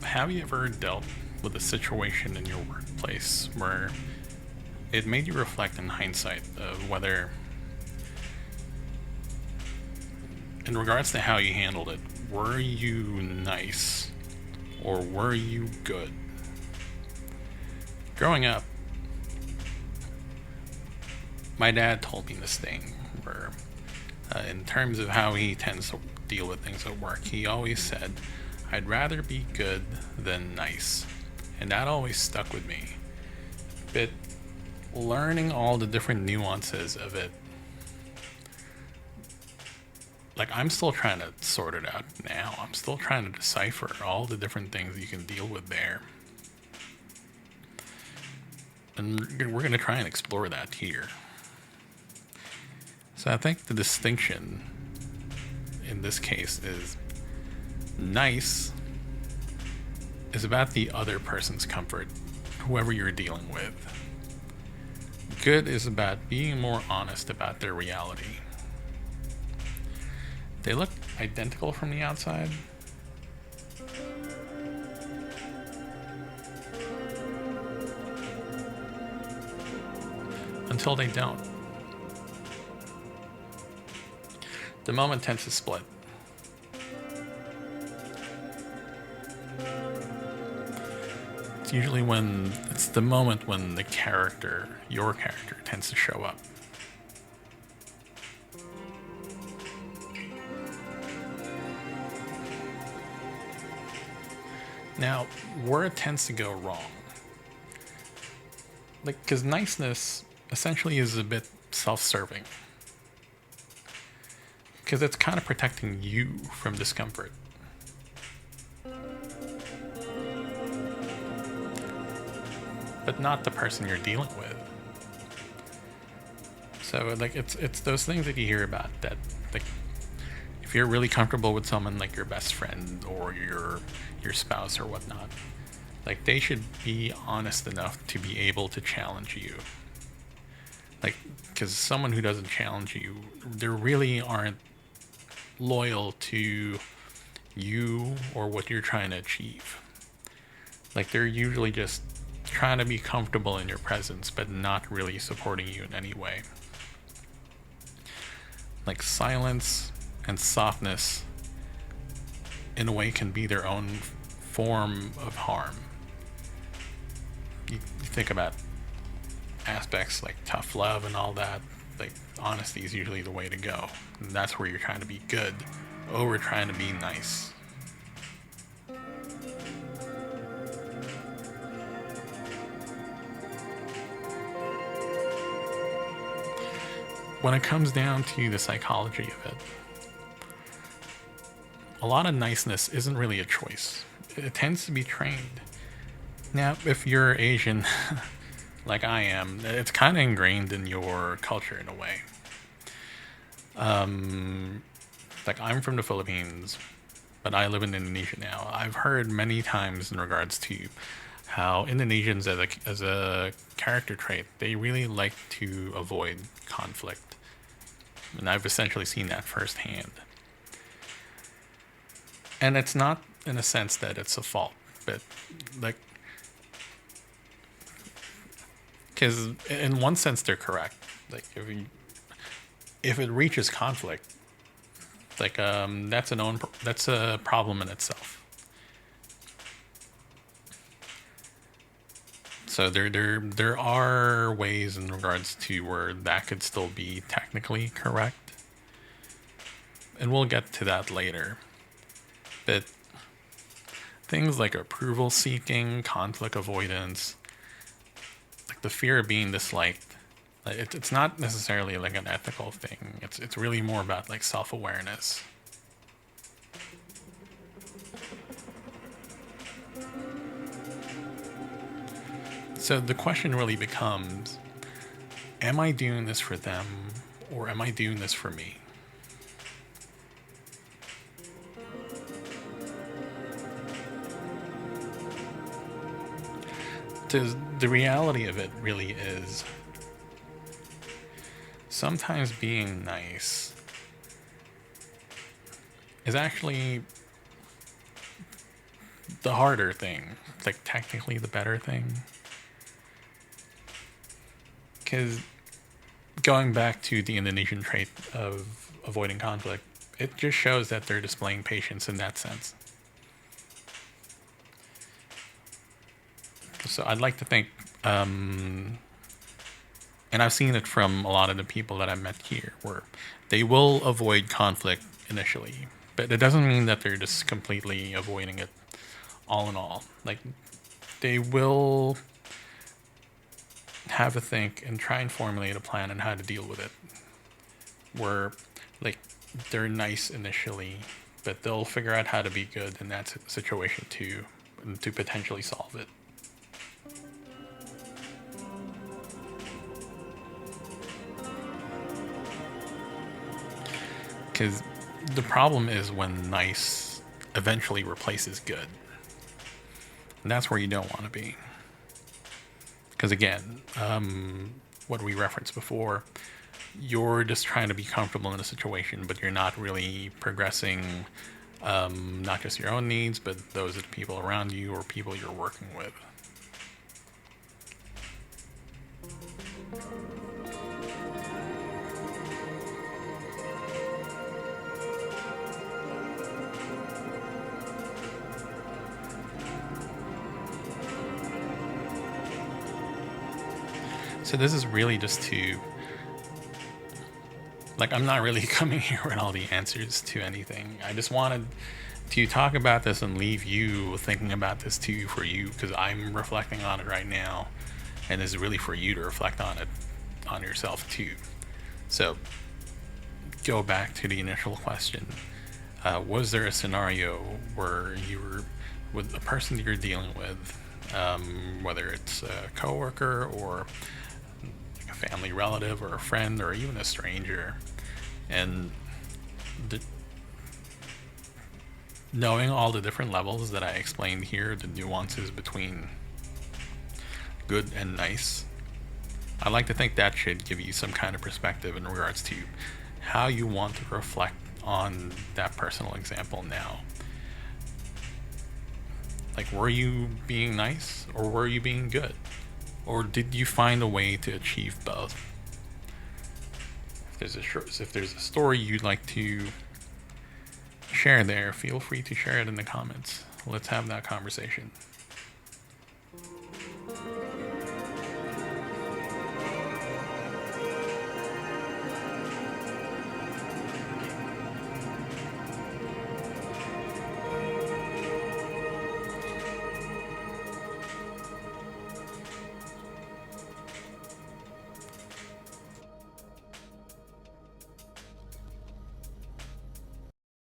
have you ever dealt with a situation in your workplace where it made you reflect in hindsight of whether, in regards to how you handled it, were you nice or were you good? Growing up, my dad told me this thing where, in terms of how he tends to deal with things at work, he always said, I'd rather be good than nice. And that always stuck with me. But learning all the different nuances of it, like, I'm still trying to sort it out now. I'm still trying to decipher all the different things you can deal with there. And we're going to try and explore that here. So I think the distinction in this case is nice is about the other person's comfort, whoever you're dealing with. Good is about being more honest about their reality. They look identical from the outside. Until they don't. The moment tends to split. It's usually when it's the moment when the character, your character, tends to show up. Now, where it tends to go wrong, like, because niceness essentially is a bit self-serving. Because it's kind of protecting you from discomfort. But not the person you're dealing with. So, like, it's those things that you hear about that, like, if you're really comfortable with someone like your best friend or your spouse or whatnot, like, they should be honest enough to be able to challenge you. Like, because someone who doesn't challenge you, they really aren't loyal to you or what you're trying to achieve. Like, they're usually just trying to be comfortable in your presence, but not really supporting you in any way. Like, silence and softness, in a way, can be their own form of harm. You think about aspects like tough love and all that, like, honesty is usually the way to go. And that's where you're trying to be good over trying to be nice. When it comes down to the psychology of it, a lot of niceness isn't really a choice. It tends to be trained. Now, if you're Asian, like I am, it's kind of ingrained in your culture in a way. Like, I'm from the Philippines, but I live in Indonesia now. I've heard many times in regards to how Indonesians, as a character trait, they really like to avoid conflict. And I've essentially seen that firsthand. And it's not in a sense that it's a fault, but, like, because in one sense they're correct. Like, if it reaches conflict, like, that's a problem in itself. So there are ways in regards to where that could still be technically correct, and we'll get to that later. But things like approval seeking, conflict avoidance, like the fear of being disliked, it's not necessarily like an ethical thing. It's really more about, like, self-awareness. So the question really becomes, am I doing this for them or am I doing this for me? The reality of it really is, sometimes being nice is actually the harder thing, like technically the better thing. Because going back to the Indonesian trait of avoiding conflict, it just shows that they're displaying patience in that sense. So I'd like to think, and I've seen it from a lot of the people that I've met here, where they will avoid conflict initially, but it doesn't mean that they're just completely avoiding it all in all. Like, they will have a think and try and formulate a plan on how to deal with it. Where, like, they're nice initially, but they'll figure out how to be good in that situation too, and to potentially solve it. Because the problem is when nice eventually replaces good. And that's where you don't want to be. Because again, what we referenced before, you're just trying to be comfortable in a situation, but you're not really progressing not just your own needs, but those of the people around you or people you're working with. So this is really just to, like, I'm not really coming here with all the answers to anything. I just wanted to talk about this and leave you thinking about this too, for you, because I'm reflecting on it right now, and this is really for you to reflect on it on yourself too. So go back to the initial question. Was there a scenario where you were with a person you're dealing with, whether it's a coworker or a family relative or a friend or even a stranger, and knowing all the different levels that I explained here, the nuances between good and nice, I like to think that should give you some kind of perspective in regards to how you want to reflect on that personal example now. Like, were you being nice or were you being good? Or did you find a way to achieve both? If there's a story you'd like to share there, feel free to share it in the comments. Let's have that conversation.